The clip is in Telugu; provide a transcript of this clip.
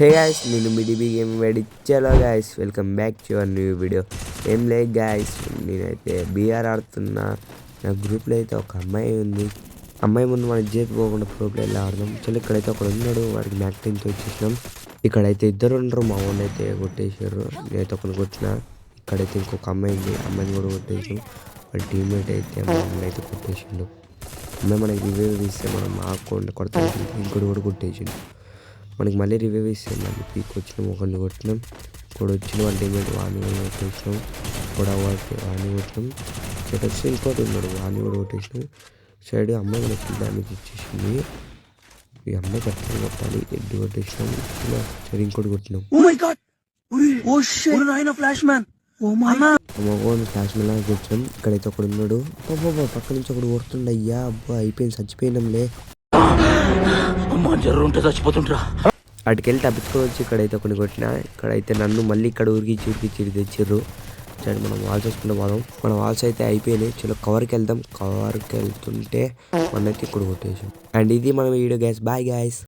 హే గాయ్స్, నేను మిడిబీ గేమ్ వేడి. చలో guys, welcome back to our new video. ఏం లేదు గాయ్స్, నేనైతే బీఆర్ ఆడుతున్నా. నా గ్రూప్లో అయితే ఒక అమ్మాయి ఉంది. అమ్మాయి ముందు మనం జేపి పోకుండా ప్రో ప్లేయర్లో ఆడదాం. చలో ఇక్కడైతే ఒకడు ఉన్నాడు, వాడికి మ్యాక్ 10తో వచ్చేసినాం. ఇక్కడైతే ఇద్దరు ఉండరు, మా వాళ్ళు అయితే కొట్టేసారు. నేనైతే ఒకరిని కొట్టిన. ఇక్కడైతే ఇంకొక అమ్మాయి ఉంది, అమ్మాయిని కూడా కొట్టేసాం. వాళ్ళ టీమ్మేట్ అయితే మమ్మల్ని అయితే కొట్టేసిండు. అమ్మాయి మనకి రివ్యూ ఇస్తే మనం ఆకుండా కొడతాం, ఇంకోటి కూడా కొట్టేసిండు. మనకి మళ్ళీ రివ్యూ ఇస్తాం. మళ్ళీ పీక్ వచ్చినాం, ఒకరిని కొట్టినాం. ఇప్పుడు వచ్చిన వాళ్ళ టీమేట్ వాడిని కొట్టేసినాం. కూడా వాడిని కొట్టినాం. సైడ్ వచ్చి ఇంకోటి ఉన్నాడు, వాడిని కూడా కొట్టేసినాం. సైడ్ అమ్మాయి మనకి ఫుల్ డ్యామేజ్ ఇచ్చేసింది. ఈ అమ్మాయి కరెక్ట్గా కొట్టాలి. ఎడ్డు కొట్టేసినాం. సరే ఇంకోటి కొట్టినాం. ఫ్లాష్ మ్యాన్ కూర్చొని ఇక్కడైతే ఒకడు ఉన్నాడు. పక్క నుంచి ఒకడు కొడుతుండ. అయ్యా అబ్బా అయిపోయింది, చచ్చిపోయినాంలే. అటుకెళ్ళి తప్పించుకొని వచ్చి ఇక్కడైతే కొన్ని కొట్టిన. ఇక్కడైతే నన్ను మళ్ళీ ఇక్కడ ఊరికి తెచ్చిర్రు. సరే మనం వాల్స్ వేసుకుంటే పోదాం. మన వాల్స్ అయితే అయిపోయినాయి. చలో కవర్కి వెళ్దాం. కవర్కి వెళ్తుంటే మనైతే ఇక్కడ కొట్టేసాం. అండ్ ఇది మనం వీడియో గ్యాస్. Bye gas.